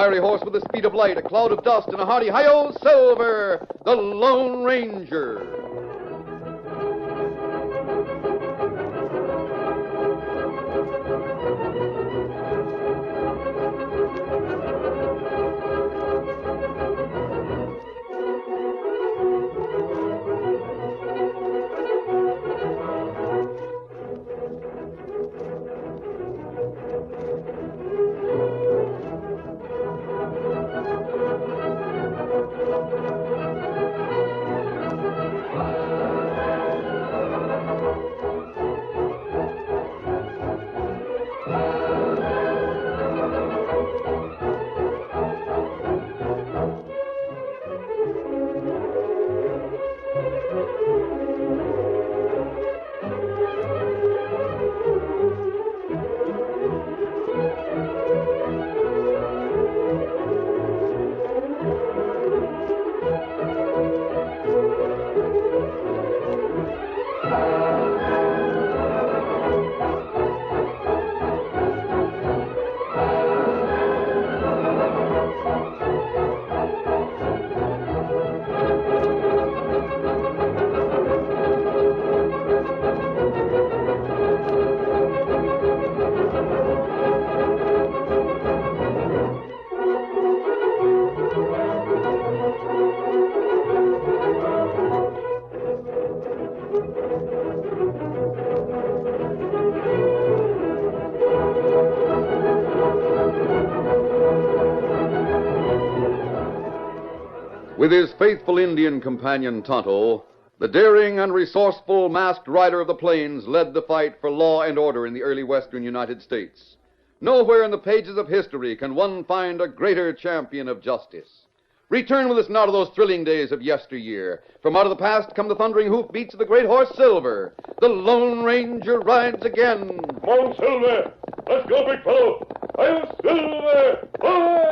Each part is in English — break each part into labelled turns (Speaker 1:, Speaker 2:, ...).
Speaker 1: fiery horse with the speed of light, a cloud of dust, and a hearty hi-yo, Silver, the Lone Ranger. With his faithful Indian companion Tonto, the daring and resourceful masked rider of the plains led the fight for law and order in the early western United States. Nowhere in the pages of history can one find a greater champion of justice. Return with us now to those thrilling days of yesteryear. From out of the past come the thundering hoofbeats of the great horse Silver. The Lone Ranger rides again.
Speaker 2: Come on, Silver. Let's go, big fellow. Hi-yo, Silver. Hi!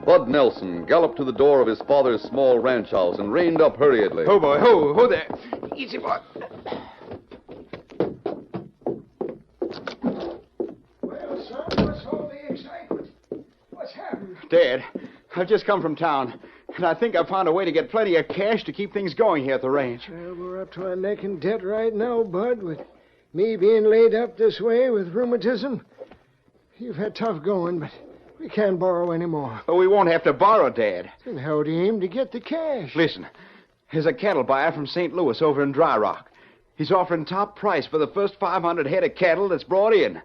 Speaker 1: Bud Nelson galloped to the door of his father's small ranch house and reined up hurriedly.
Speaker 3: Ho, boy, ho there. Easy, boy.
Speaker 4: Well, son, what's all the excitement? What's happened?
Speaker 3: Dad, I've just come from town, and I think I've found a way to get plenty of cash to keep things going here at the ranch.
Speaker 4: Well, we're up to our neck in debt right now, Bud, with me being laid up this way with rheumatism. You've had tough going, but we can't borrow any more.
Speaker 3: But we won't have to borrow, Dad.
Speaker 4: Then how do you aim to get the cash?
Speaker 3: Listen, there's a cattle buyer from St. Louis over in Dry Rock. He's offering top price for the first 500 head of cattle that's brought in.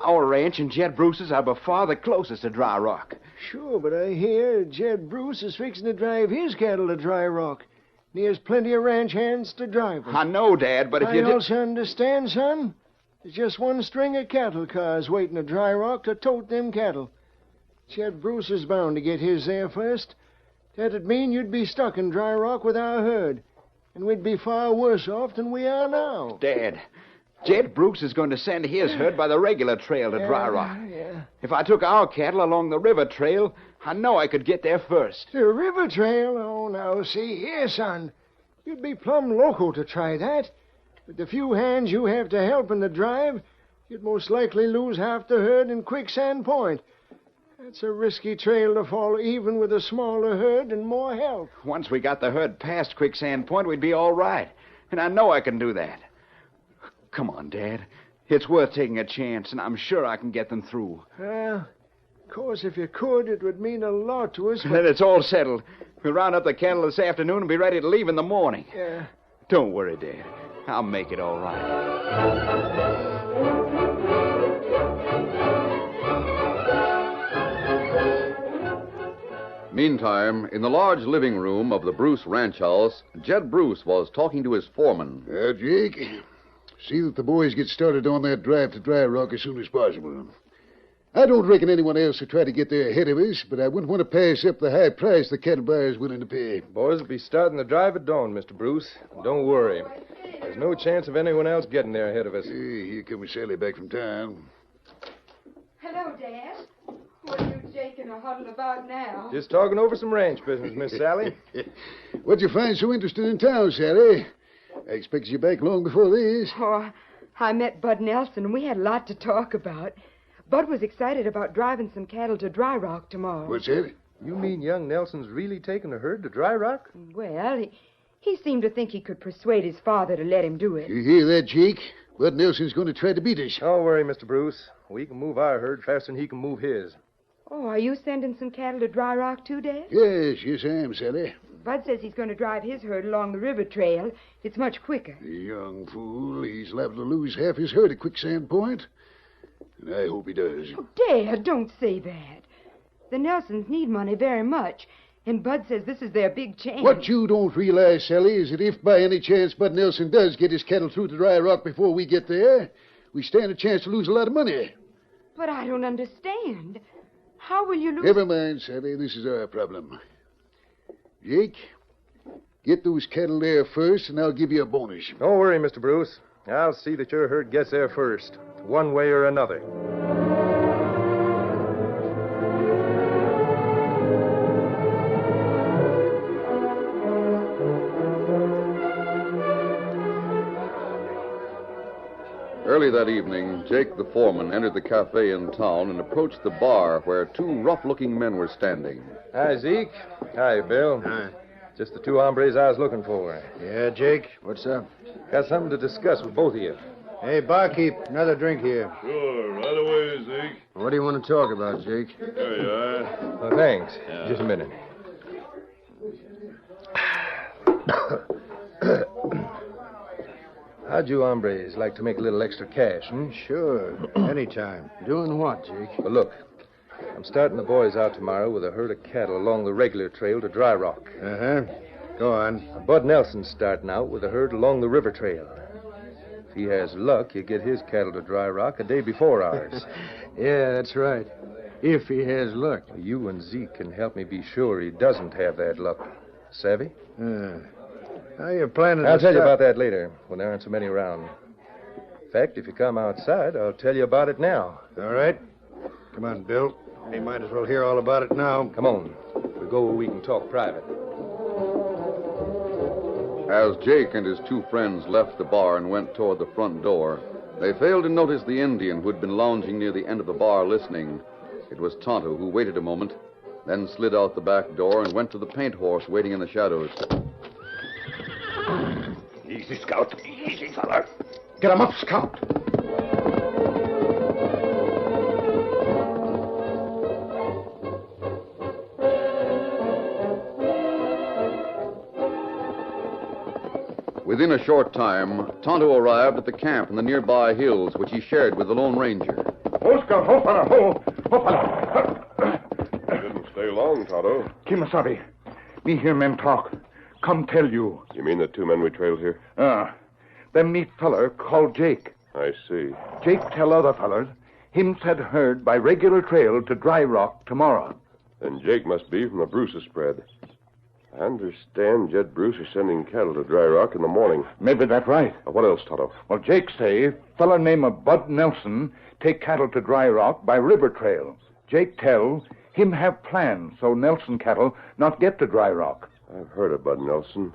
Speaker 3: Our ranch and Jed Bruce's are by far the closest to Dry Rock.
Speaker 4: Sure, but I hear Jed Bruce is fixing to drive his cattle to Dry Rock. And he has plenty of ranch hands to drive them.
Speaker 3: I know, Dad, but if
Speaker 4: I
Speaker 3: you...
Speaker 4: also understand, son, there's just one string of cattle cars waiting at Dry Rock to tote them cattle. Jed Bruce is bound to get his there first. That'd mean you'd be stuck in Dry Rock with our herd, and we'd be far worse off than we are now.
Speaker 3: Dad, Jed Bruce is going to send his herd by the regular trail to Dry Rock.
Speaker 4: Yeah.
Speaker 3: If I took our cattle along the river trail, I know I could get there first.
Speaker 4: The river trail? Oh, now, see here, son. You'd be plumb loco to try that. With the few hands you have to help in the drive, you'd most likely lose half the herd in Quicksand Point. That's a risky trail to follow, even with a smaller herd and more help.
Speaker 3: Once we got the herd past Quicksand Point, we'd be all right. And I know I can do that. Come on, Dad. It's worth taking a chance, and I'm sure I can get them through.
Speaker 4: Well, of course, if you could, it would mean a lot to us. But...
Speaker 3: Then it's all settled. We'll round up the cattle this afternoon and be ready to leave in the morning.
Speaker 4: Yeah.
Speaker 3: Don't worry, Dad. I'll make it all right.
Speaker 1: Meantime, in the large living room of the Bruce ranch house, Jed Bruce was talking to his foreman.
Speaker 5: Jake, see that the boys get started on that drive to Dry Rock as soon as possible. I don't reckon anyone else will try to get there ahead of us, but I wouldn't want to pass up the high price the cattle buyer's willing to pay.
Speaker 6: Boys will be starting the drive at dawn, Mr. Bruce. Don't worry. There's no chance of anyone else getting there ahead of us.
Speaker 5: Here comes Sally back from town.
Speaker 7: Hello, Dad. What are you, Jake, in a huddle about now?
Speaker 6: Just talking over some ranch business, Miss Sally.
Speaker 5: What'd you find so interesting in town, Sally? I expected you back long before this.
Speaker 7: Oh, I met Bud Nelson, and we had a lot to talk about. Bud was excited about driving some cattle to Dry Rock tomorrow.
Speaker 5: What's that?
Speaker 6: You mean young Nelson's really taking a herd to Dry Rock?
Speaker 7: Well, he seemed to think he could persuade his father to let him do it.
Speaker 5: You hear that, Jake? Bud Nelson's going to try to beat us.
Speaker 6: Don't worry, Mr. Bruce. We can move our herd faster than he can move his.
Speaker 7: Oh, are you sending some cattle to Dry Rock too, Dad?
Speaker 5: Yes, I am, Sally.
Speaker 7: Bud says he's going to drive his herd along the river trail. It's much quicker.
Speaker 5: The young fool. He's liable to lose half his herd at Quicksand Point. And I hope he does.
Speaker 7: Oh, Dad, don't say that. The Nelsons need money very much, and Bud says this is their big chance.
Speaker 5: What you don't realize, Sally, is that if by any chance Bud Nelson does get his cattle through to Dry Rock before we get there, we stand a chance to lose a lot of money.
Speaker 7: But I don't understand. How will you lose...
Speaker 5: Never mind, Sally. This is our problem. Jake, get those cattle there first, and I'll give you a bonus.
Speaker 6: Don't worry, Mr. Bruce. I'll see that your herd gets there first, one way or another.
Speaker 1: Early that evening, Jake the foreman entered the cafe in town and approached the bar where two rough-looking men were standing.
Speaker 6: Hi, Zeke. Hi, Bill.
Speaker 3: Hi.
Speaker 6: Just the two hombres I was looking for.
Speaker 3: Yeah, Jake, what's up?
Speaker 6: Got something to discuss with both of you.
Speaker 3: Hey, barkeep, another drink here.
Speaker 2: Sure, right away, Zeke.
Speaker 3: What do you want to talk about, Jake?
Speaker 2: There you are.
Speaker 6: Oh, thanks. Just a minute. How'd you hombres like to make a little extra cash, hmm?
Speaker 3: Sure, anytime. Doing what, Jake?
Speaker 6: Well, look, I'm starting the boys out tomorrow with a herd of cattle along the regular trail to Dry Rock.
Speaker 3: Uh-huh. Go on.
Speaker 6: Bud Nelson's starting out with a herd along the river trail. If he has luck, he'll get his cattle to Dry Rock a day before ours.
Speaker 3: Yeah, that's right. If he has luck.
Speaker 6: You and Zeke can help me be sure he doesn't have that luck. Savvy?
Speaker 3: How you planning
Speaker 6: I'll
Speaker 3: to
Speaker 6: tell you
Speaker 3: start-
Speaker 6: about that later, when there aren't so many around. In fact, if you come outside, I'll tell you about it now.
Speaker 3: All right. Come on, Bill. We might as well hear all about it now.
Speaker 6: Come on. If we go where we can talk private.
Speaker 1: As Jake and his two friends left the bar and went toward the front door, they failed to notice the Indian who had been lounging near the end of the bar listening. It was Tonto, who waited a moment, then slid out the back door and went to the paint horse waiting in the shadows.
Speaker 2: Easy, Scout. Easy, fella.
Speaker 3: Get him up, Scout.
Speaker 1: Within a short time, Tonto arrived at the camp in the nearby hills, which he shared with the Lone Ranger.
Speaker 2: Ho, Scout. Ho, fella. Ho, fella. Didn't stay long, Tonto.
Speaker 8: Kimasabi, me hear men talk. Come tell you.
Speaker 2: You mean the two men we trailed here?
Speaker 8: Them neat feller called Jake.
Speaker 2: I see.
Speaker 8: Jake tell other fellers him said herd by regular trail to Dry Rock tomorrow.
Speaker 2: Then Jake must be from the Bruce's spread. I understand Jed Bruce is sending cattle to Dry Rock in the morning.
Speaker 8: Maybe that right.
Speaker 2: What else, Tonto?
Speaker 8: Well, Jake say fella name of Bud Nelson take cattle to Dry Rock by river trail. Jake tell him have plans so Nelson cattle not get to Dry Rock.
Speaker 2: I've heard of Bud Nelson.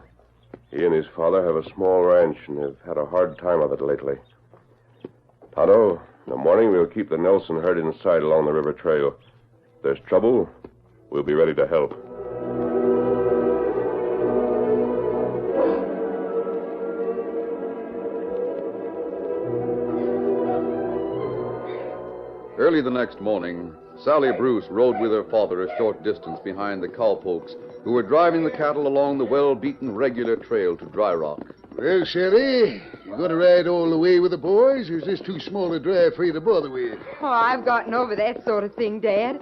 Speaker 2: He and his father have a small ranch and have had a hard time of it lately. Tonto, in the morning we'll keep the Nelson herd in sight along the river trail. If there's trouble, we'll be ready to help.
Speaker 1: Early the next morning, Sally Bruce rode with her father a short distance behind the cowpokes who were driving the cattle along the well-beaten regular trail to Dry Rock.
Speaker 5: Well, Sally, you going to ride all the way with the boys, or is this too small a drive for you to bother with?
Speaker 7: Oh, I've gotten over that sort of thing, Dad.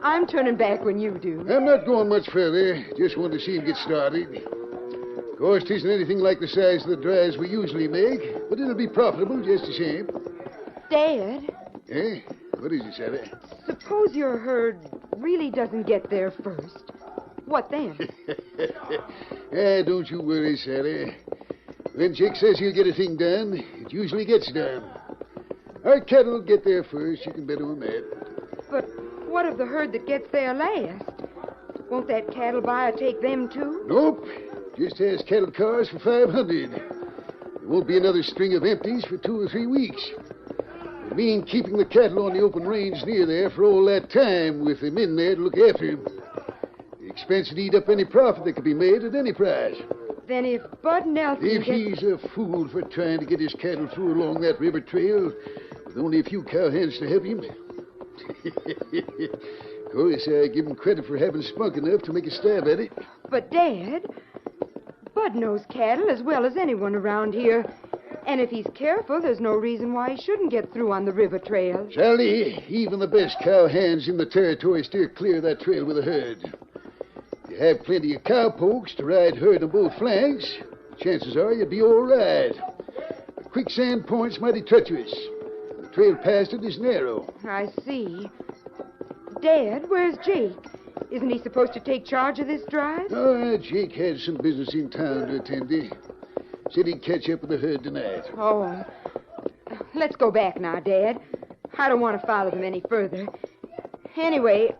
Speaker 7: I'm turning back when you do.
Speaker 5: I'm not going much further. Just want to see him get started. Of course, it isn't anything like the size of the drives we usually make, but it'll be profitable just the same.
Speaker 7: Dad,
Speaker 5: Eh? What is it, Sally?
Speaker 7: suppose your herd really doesn't get there first. What then?
Speaker 5: Don't you worry, Sally. When Jake says he'll get a thing done, it usually gets done. Our cattle get there first. You can bet on that.
Speaker 7: But What of the herd that gets there last? Won't that cattle buyer take them, too?
Speaker 5: Nope. Just has cattle cars for 500. There won't be another string of empties for 2 or 3 weeks. It mean keeping the cattle on the open range near there for all that time with the men there to look after him. The expense would eat up any profit that could be made at any price.
Speaker 7: Then if Bud Nelson
Speaker 5: If he's a fool for trying to get his cattle through along that river trail with only a few cowhands to help him. Of course, I give him credit for having spunk enough to make a stab at it.
Speaker 7: But, Dad, Bud knows cattle as well as anyone around here. And if he's careful, there's no reason why he shouldn't get through on the river trail.
Speaker 5: Sally, even the best cowhands in the territory steer clear of that trail with a herd. You have plenty of cowpokes to ride herd on both flanks. Chances are you'll be all right. The Quicksand Point's mighty treacherous. The trail past it is narrow.
Speaker 7: I see. Dad, where's Jake? Isn't he supposed to take charge of this drive?
Speaker 5: Oh, Jake had some business in town to attend to. Said he'd catch up with the herd tonight.
Speaker 7: Oh. Let's go back now, Dad. I don't want to follow them any further. Anyway,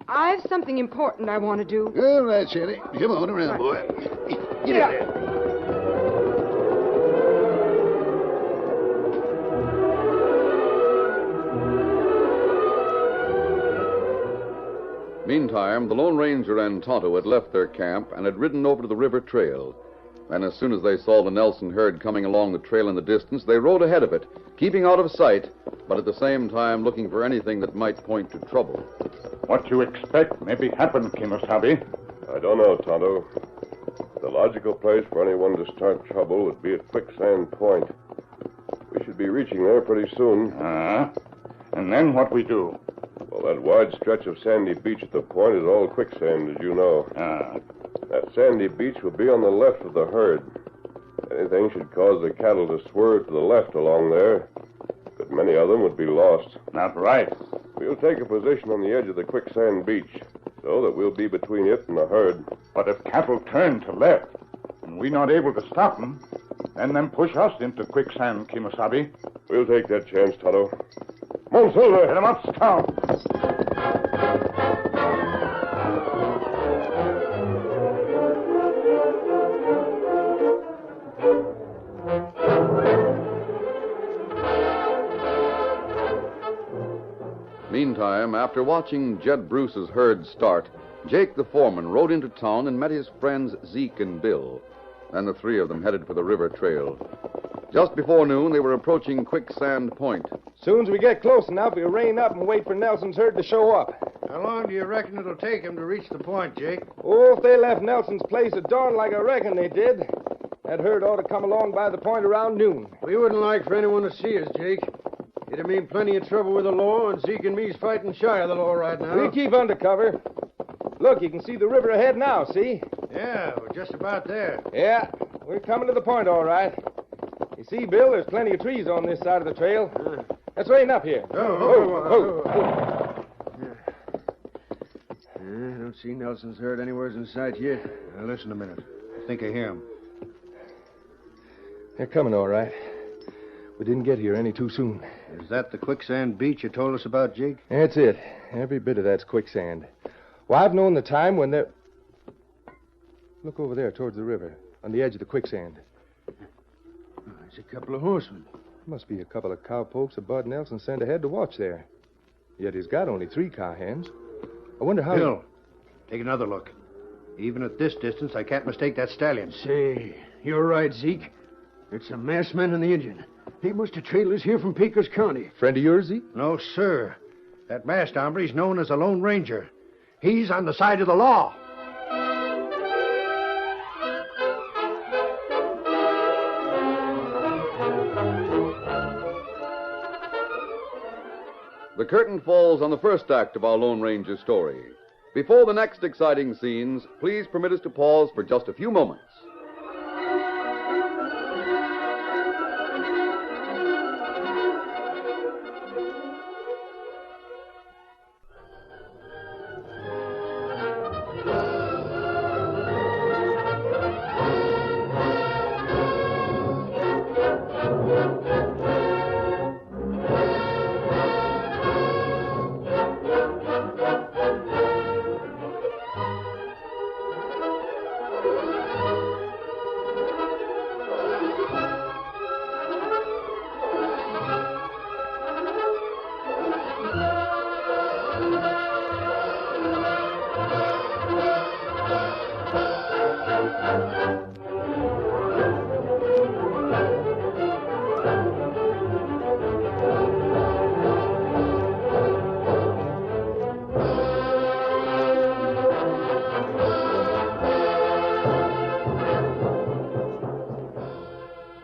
Speaker 7: I've something important I want to do.
Speaker 5: All right, Sally. Come on around, boy. Get out there.
Speaker 1: Meantime, the Lone Ranger and Tonto had left their camp and had ridden over to the river trail. And as soon as they saw the Nelson herd coming along the trail in the distance, they rode ahead of it, keeping out of sight, but at the same time looking for anything that might point to trouble.
Speaker 8: What you expect maybe happen, Kimasabi?
Speaker 2: I don't know, Tonto. The logical place for anyone to start trouble would be at Quicksand Point. We should be reaching there pretty soon.
Speaker 8: And then what we do?
Speaker 2: Well, that wide stretch of sandy beach at the point is all quicksand, as you know. That sandy beach will be on the left of the herd. Anything should cause the cattle to swerve to the left along there, but many of them would be lost.
Speaker 8: Not right.
Speaker 2: We'll take a position on the edge of the quicksand beach, so that we'll be between it and the herd.
Speaker 8: But if cattle turn to left, and we're not able to stop them, then them push us into quicksand, Kimasabi.
Speaker 2: We'll take that chance, Tonto. Come on, Silver.
Speaker 8: Hit 'em up, Scout.
Speaker 1: Meantime, after watching Jed Bruce's herd start, Jake the foreman rode into town and met his friends Zeke and Bill. Then the three of them headed for the river trail. Just before noon, they were approaching Quicksand Point.
Speaker 6: Soon as we get close enough, we'll rein up and wait for Nelson's herd to show up.
Speaker 4: How long do you reckon it'll take him to reach the point, Jake?
Speaker 6: Oh, if they left Nelson's place at dawn like I reckon they did, that herd ought to come along by the point around noon.
Speaker 4: We wouldn't like for anyone to see us, Jake. It'd mean plenty of trouble with the law, and Zeke and me's fighting shy of the law right now.
Speaker 6: We keep under cover. Look, you can see the river ahead now, see?
Speaker 4: Yeah, we're just about there.
Speaker 6: Yeah, we're coming to the point, all right. You see, Bill, there's plenty of trees on this side of the trail. Let's rein up here.
Speaker 4: I don't see Nelson's herd anywhere in sight yet. Now, listen a minute. I think I hear him.
Speaker 6: They're coming, all right. We didn't get here any too soon.
Speaker 4: Is that the quicksand beach you told us about, Jake?
Speaker 6: That's it. Every bit of that's quicksand. Well, I've known the time when they're... Look over there towards the river, on the edge of the quicksand.
Speaker 4: There's a couple of horsemen.
Speaker 6: Must be a couple of cowpokes that Bud Nelson sent ahead to watch there. Yet he's got only 3 cowhands. I wonder how...
Speaker 4: Bill, take another look. Even at this distance, I can't mistake that stallion. Say, you're right, Zeke. It's the masked man and the Indian. He must have trailed us here from Pecos County.
Speaker 6: Friend of yours, Zeke?
Speaker 4: No, sir. That masked hombre's known as the Lone Ranger. He's on the side of the law.
Speaker 1: The curtain falls on the first act of our Lone Ranger story. Before the next exciting scenes, please permit us to pause for just a few moments.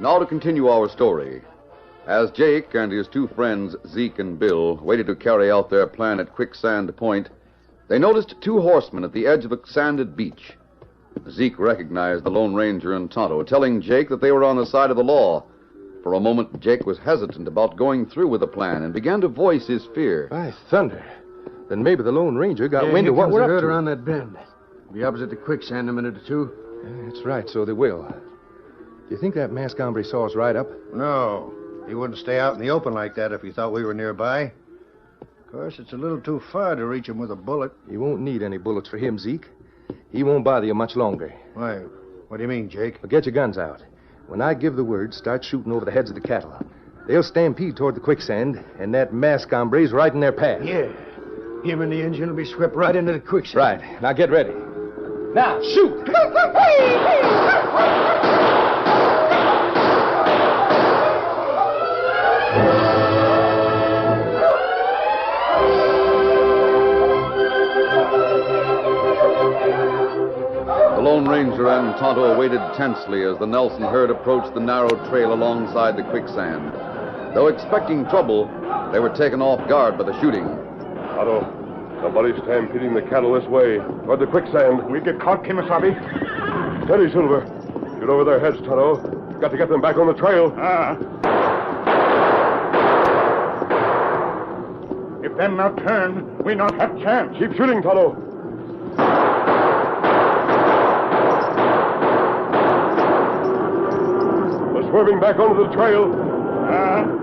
Speaker 1: Now to continue our story. As Jake and his two friends, Zeke and Bill, waited to carry out their plan at Quicksand Point, they noticed two horsemen at the edge of a sanded beach. Zeke recognized the Lone Ranger and Tonto, telling Jake that they were on the side of the law. For a moment, Jake was hesitant about going through with the plan and began to voice his fear.
Speaker 6: By thunder. Then maybe the Lone Ranger got wind of what we're up to.
Speaker 3: Around that bend. Be opposite the quicksand in a minute or two.
Speaker 6: Yeah, that's right, so they will. Do you think that masked hombre saw us ride up?
Speaker 9: No. He wouldn't stay out in the open like that if he thought we were nearby. Of course, it's a little too far to reach him with a bullet.
Speaker 6: You won't need any bullets for him, Zeke. He won't bother you much longer.
Speaker 9: Why, what do you mean, Jake?
Speaker 6: Well, get your guns out. When I give the word, start shooting over the heads of the cattle. They'll stampede toward the quicksand, and that masked hombre's right in their path.
Speaker 3: Yeah. Him and the engine will be swept right into the quicksand.
Speaker 6: Right. Now get ready. Now, shoot!
Speaker 1: The Lone Ranger and Tonto waited tensely as the Nelson herd approached the narrow trail alongside the quicksand. Though expecting trouble, they were taken off guard by the shooting.
Speaker 2: Tonto, somebody's stampeding the cattle this way, toward the quicksand.
Speaker 8: We get caught, Kimasabi.
Speaker 2: Steady, Silver. Shoot over their heads, Tonto. You've got to get them back on the trail.
Speaker 8: If them not turn, we not have chance.
Speaker 2: Keep shooting, Tonto. They're swerving back onto the trail.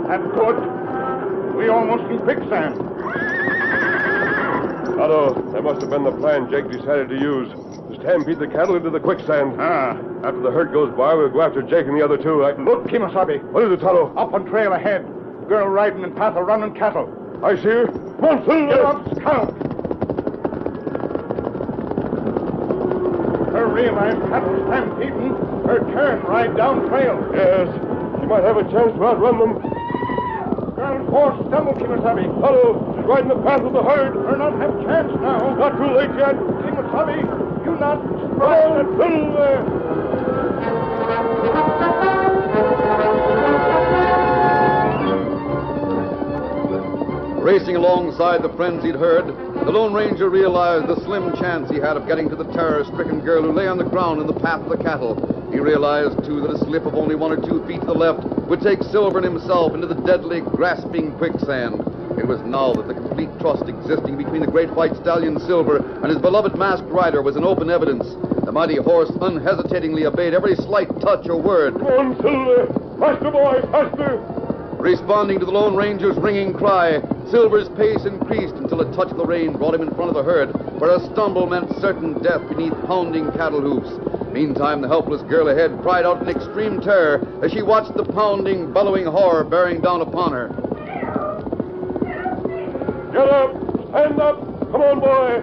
Speaker 8: That's good. We almost in quicksand.
Speaker 2: Tonto, that must have been the plan Jake decided to use. To stampede the cattle into the quicksand. After the herd goes by, we'll go after Jake and the other two.
Speaker 8: Look, Kimasabi.
Speaker 2: What is it, Tonto?
Speaker 8: Up on trail ahead. Girl riding in path of running cattle.
Speaker 2: I see her. Come on, Silver.
Speaker 8: Get up, scout. Her realized cattle stampeding. Her turn ride down trail.
Speaker 2: Yes. She might have a chance to outrun them.
Speaker 8: Girl's horse stumbled, Kimasabi.
Speaker 2: Tonto, she's right in the path of the herd.
Speaker 8: Her not have chance now.
Speaker 2: Not too late yet.
Speaker 8: Kimasabi, you not
Speaker 2: Come on, Silver.
Speaker 1: Racing alongside the frenzied herd, the Lone Ranger realized the slim chance he had of getting to the terror-stricken girl who lay on the ground in the path of the cattle. He realized, too, that a slip of only 1 or 2 feet to the left would take Silver and himself into the deadly, grasping quicksand. It was now that the complete trust existing between the great white stallion Silver and his beloved masked rider was in open evidence. The mighty horse unhesitatingly obeyed every slight touch or word.
Speaker 2: Come on, Silver. Faster, boy, faster.
Speaker 1: Responding to the Lone Ranger's ringing cry, Silver's pace increased until a touch of the rein brought him in front of the herd, where a stumble meant certain death beneath pounding cattle hoofs. Meantime, the helpless girl ahead cried out in extreme terror as she watched the pounding, bellowing horror bearing down upon her.
Speaker 2: Get up. Stand up. Come on, boy.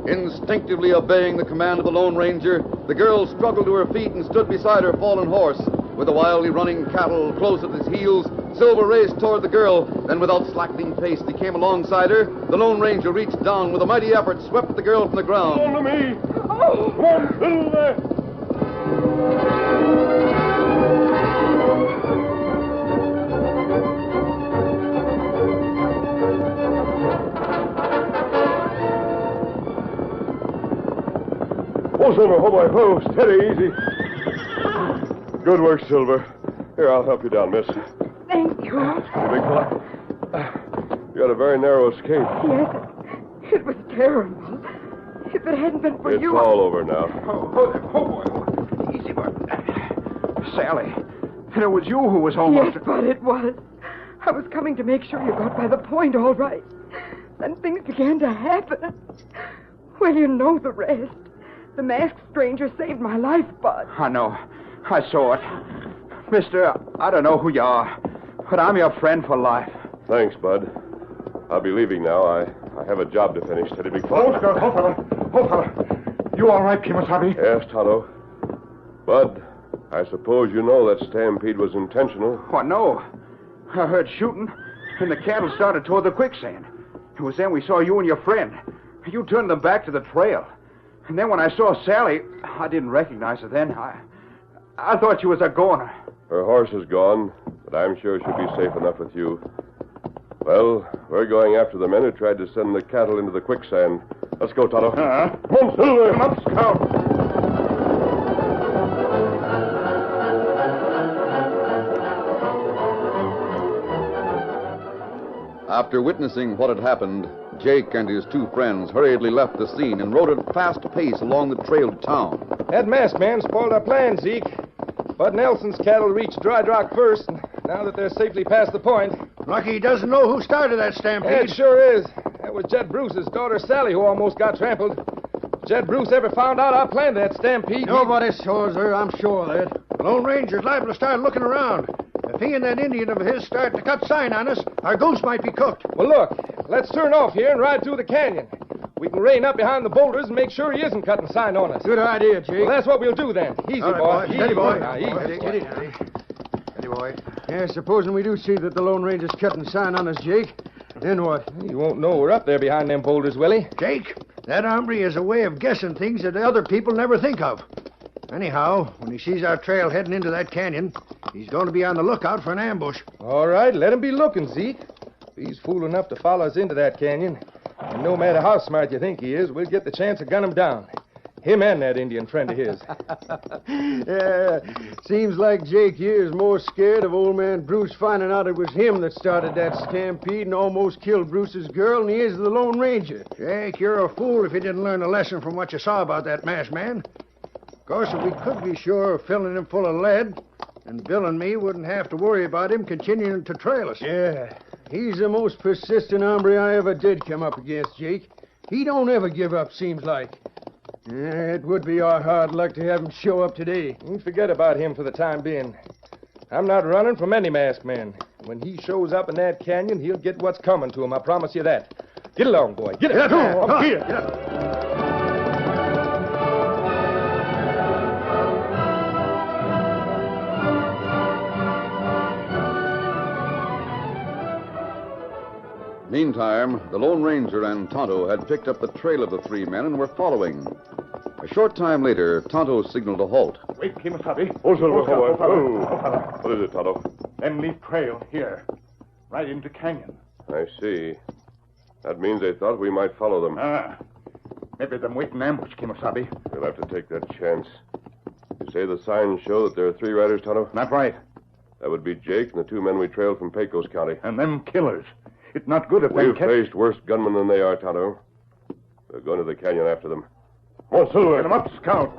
Speaker 1: Instinctively obeying the command of the Lone Ranger, the girl struggled to her feet and stood beside her fallen horse. With the wildly running cattle close at his heels, Silver raced toward the girl. Then, without slackening pace, as he came alongside her, the Lone Ranger reached down with a mighty effort, swept the girl from the ground.
Speaker 2: Come on to me. Come on, Silver. Oh, Silver, oh, boy, oh, steady, easy. Good work, Silver. Here, I'll help you down, miss.
Speaker 7: Thank you.
Speaker 2: Hey, big fella. You had a very narrow escape.
Speaker 7: Yes, it was terrible. If it hadn't been for
Speaker 2: It's
Speaker 7: you...
Speaker 2: all over now.
Speaker 3: Oh, boy. Easy, boy. Sally. And it was you who was almost...
Speaker 7: Yes, but it was. I was coming to make sure you got by the point all right. Then things began to happen. Well, you know the rest. The masked stranger saved my life, Bud.
Speaker 3: I know. I saw it. Mister, I don't know who you are, but I'm your friend for life.
Speaker 2: Thanks, Bud. I'll be leaving now. I have a job to finish. Steady, big fella.
Speaker 8: Oh, fella. You all right, Kimasabi?
Speaker 2: Yes, Tonto. Bud, I suppose you know that stampede was intentional.
Speaker 3: What, no. I heard shooting, and the cattle started toward the quicksand. It was then we saw you and your friend. You turned them back to the trail. And then when I saw Sally, I didn't recognize her then. I thought she was a goner.
Speaker 2: Her horse is gone, but I'm sure she'll be safe enough with you. Well, we're going after the men who tried to send the cattle into the quicksand. Let's go, Tonto.
Speaker 8: Come on, Silver. Come on, Scout.
Speaker 1: After witnessing what had happened, Jake and his two friends hurriedly left the scene and rode at a fast pace along the trail to town.
Speaker 6: That masked man spoiled our plans, Zeke. Bud Nelson's cattle reached Dry Rock first, and now that they're safely past the point...
Speaker 9: Lucky he doesn't know who started that stampede.
Speaker 6: Yeah, it sure is. That was Jed Bruce's daughter, Sally, who almost got trampled. If Jed Bruce ever found out I planned that stampede...
Speaker 9: Nobody saw her, I'm sure of that. Lone Ranger's liable to start looking around. If he and that Indian of his start to cut sign on us, our goose might be cooked.
Speaker 6: Well, look, let's turn off here and ride through the canyon. We can rein up behind the boulders and make sure he isn't cutting sign on us.
Speaker 9: Good idea, Jake.
Speaker 6: Well, that's what we'll do then. Easy,
Speaker 9: All right,
Speaker 6: boy.
Speaker 9: Steady, boy.
Speaker 6: Now, easy.
Speaker 9: Steady, boy. Yeah, supposing we do see that the Lone Ranger's cutting sign on us, Jake, then what?
Speaker 6: You won't know we're up there behind them boulders, will he?
Speaker 9: Jake, that hombre has a way of guessing things that other people never think of. Anyhow, when he sees our trail heading into that canyon, he's going to be on the lookout for an ambush.
Speaker 6: All right, let him be looking, Zeke. If he's fool enough to follow us into that canyon, and no matter how smart you think he is, we'll get the chance to gun him down. Him and that Indian friend of his.
Speaker 9: Yeah, seems like Jake here is more scared of old man Bruce finding out it was him that started that stampede and almost killed Bruce's girl than he is of the Lone Ranger. Jake, you're a fool if you didn't learn a lesson from what you saw about that masked man. Of course, if we could be sure of filling him full of lead, then Bill and me wouldn't have to worry about him continuing to trail us. Yeah, he's the most persistent hombre I ever did come up against, Jake. He don't ever give up, seems like. Yeah, it would be our hard luck to have him show up today.
Speaker 6: Forget about him for the time being. I'm not running from any masked man. When he shows up in that canyon, he'll get what's coming to him, I promise you that. Get along, boy. Get up. Come here. Get up.
Speaker 1: Meantime, the Lone Ranger and Tonto had picked up the trail of the three men and were following. A short time later, Tonto signaled a halt.
Speaker 8: Wait, Kimasabi.
Speaker 2: What is it, Tonto?
Speaker 8: Them leave trail here, right into canyon.
Speaker 2: I see. That means they thought we might follow them.
Speaker 8: Maybe them waiting ambush, Kimasabi.
Speaker 2: We'll have to take that chance. You say the signs show that there are three riders, Tonto?
Speaker 8: Not right.
Speaker 2: That would be Jake and the two men we trailed from Pecos County.
Speaker 8: And them killers. It's not good if
Speaker 2: We've
Speaker 8: them
Speaker 2: faced worse gunmen than they are, Tonto. We're going to the canyon after them.
Speaker 8: Oh, Silver. Get them up, Scout.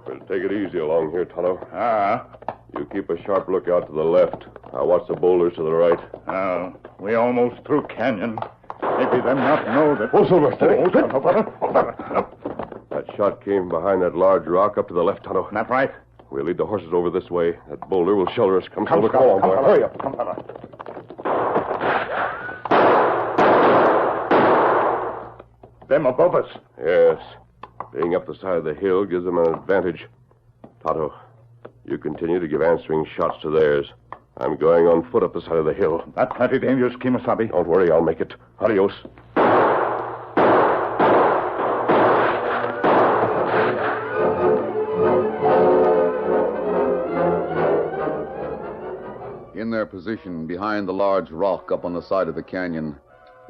Speaker 2: We'll take it easy along here, Tonto.
Speaker 8: Ah.
Speaker 2: You keep a sharp lookout to the left. I'll watch the boulders to the right.
Speaker 8: We almost through canyon. Maybe them not know that... Oh, Silver, steady.
Speaker 2: That shot came behind that large rock up to the left, Tonto.
Speaker 8: Not right.
Speaker 2: We'll lead the horses over this way. That boulder will shelter us. Come,
Speaker 8: Come,
Speaker 2: Silver. Come on, boy.
Speaker 8: Hurry up. Come, fella. Them above us.
Speaker 2: Yes. Being up the side of the hill gives them an advantage. Tonto, you continue to give answering shots to theirs. I'm going on foot up the side of the hill.
Speaker 8: That's plenty dangerous, Kimasabi.
Speaker 2: Don't worry, I'll make it. Adios.
Speaker 1: In their position behind the large rock up on the side of the canyon,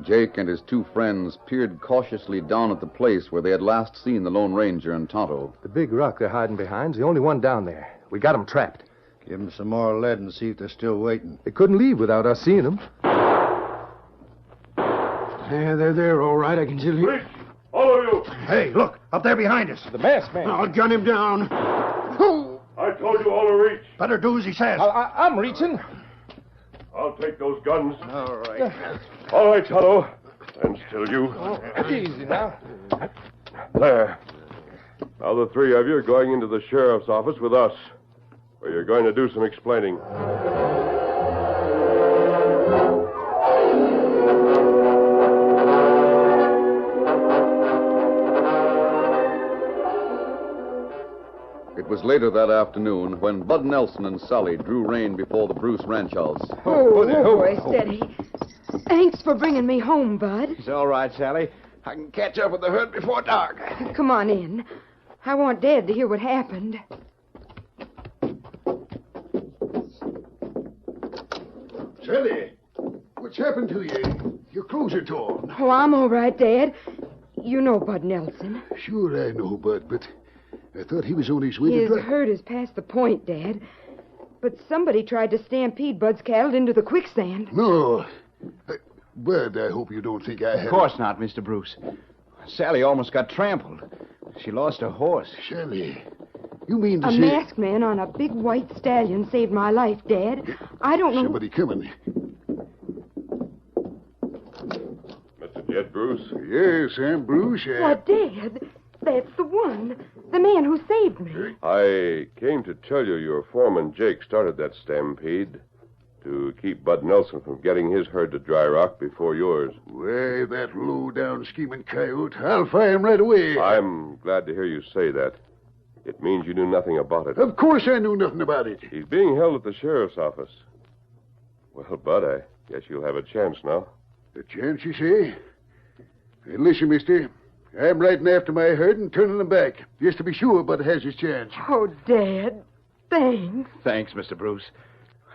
Speaker 1: Jake and his two friends peered cautiously down at the place where they had last seen the Lone Ranger and Tonto.
Speaker 6: The big rock they're hiding behind's the only one down there. We got them trapped.
Speaker 9: Give them some more lead and see if they're still waiting.
Speaker 6: They couldn't leave without us seeing them.
Speaker 9: Yeah, they're there, all right. I can still hear...
Speaker 2: Reach! All of you!
Speaker 9: Hey, look, up there behind us.
Speaker 6: The masked man.
Speaker 9: I'll gun him down.
Speaker 2: I told you all to reach.
Speaker 9: Better do as he says.
Speaker 6: I'm reaching.
Speaker 2: I'll take those guns.
Speaker 9: All right.
Speaker 2: All right, Tonto. And still you.
Speaker 6: Easy now.
Speaker 2: There. Now the three of you are going into the sheriff's office with us, where you're going to do some explaining.
Speaker 1: It was later that afternoon when Bud Nelson and Sally drew rein before the Bruce ranch house.
Speaker 7: Oh, boy, steady. Thanks for bringing me home, Bud.
Speaker 3: It's all right, Sally. I can catch up with the herd before dark.
Speaker 7: Come on in. I want Dad to hear what happened.
Speaker 5: Sally, what's happened to you? Your clothes are torn.
Speaker 7: Oh, I'm all right, Dad. You know Bud Nelson.
Speaker 5: Sure I know, Bud, but I thought he was on his way to
Speaker 7: His
Speaker 5: drive.
Speaker 7: herd is past the point, Dad. But somebody tried to stampede Bud's cattle into the quicksand.
Speaker 5: No. Bud, I hope you don't think I have...
Speaker 3: Of course not, Mr. Bruce. Sally almost got trampled. She lost her horse.
Speaker 5: Sally, you mean to
Speaker 7: A
Speaker 5: say...
Speaker 7: masked man on a big white stallion saved my life, Dad. I don't know...
Speaker 5: Somebody coming.
Speaker 2: Mr. Jed Bruce?
Speaker 5: Yes, I'm Bruce.
Speaker 7: Why, Dad, that's the one. The man who saved me.
Speaker 2: I came to tell you your foreman, Jake, started that stampede to keep Bud Nelson from getting his herd to Dry Rock before yours.
Speaker 5: Why, that low-down scheming coyote. I'll fire him right away.
Speaker 2: I'm glad to hear you say that. It means you knew nothing about it.
Speaker 5: Of course I knew nothing about it.
Speaker 2: He's being held at the sheriff's office. Well, Bud, I guess you'll have a chance now.
Speaker 5: A chance, you say? Hey, listen, mister. I'm riding after my herd and turning them back, just to be sure Bud has his chance.
Speaker 7: Oh, Dad, thanks.
Speaker 3: Thanks, Mr. Bruce.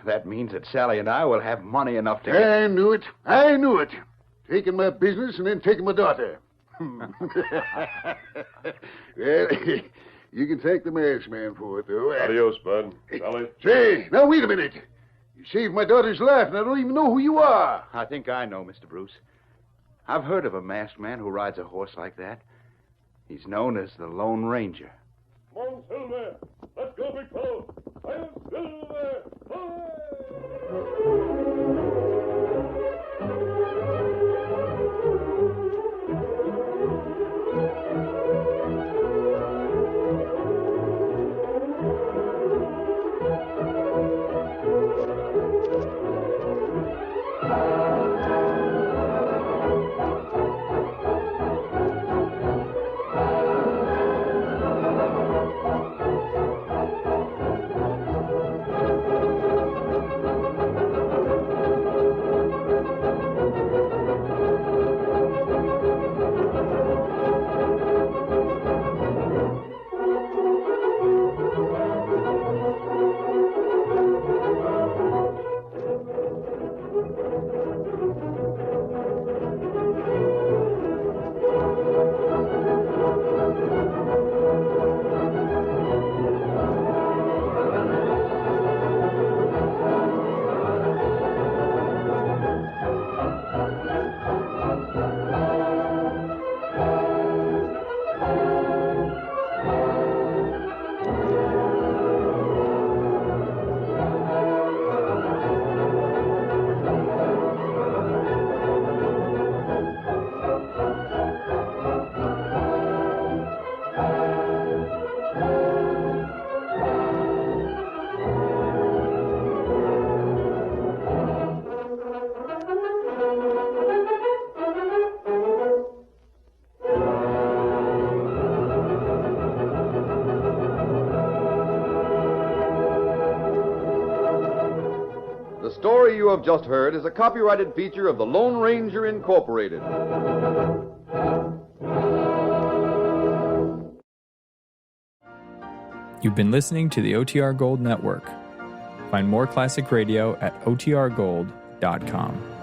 Speaker 3: That means that Sally and I will have money enough to...
Speaker 5: I knew it. I knew it. Taking my business and then taking my daughter. Well, you can thank the masked man for it, though.
Speaker 2: Adios, Bud. Sally?
Speaker 5: Say, now wait a minute. You saved my daughter's life, and I don't even know who you are.
Speaker 3: I think I know, Mr. Bruce. I've heard of a masked man who rides a horse like that. He's known as the Lone Ranger.
Speaker 2: Come on, Silver. Let's go, big fellow. I am Silver.
Speaker 1: The story you have just heard is a copyrighted feature of the Lone Ranger Incorporated.
Speaker 10: You've been listening to the OTR Gold Network. Find more classic radio at otrgold.com.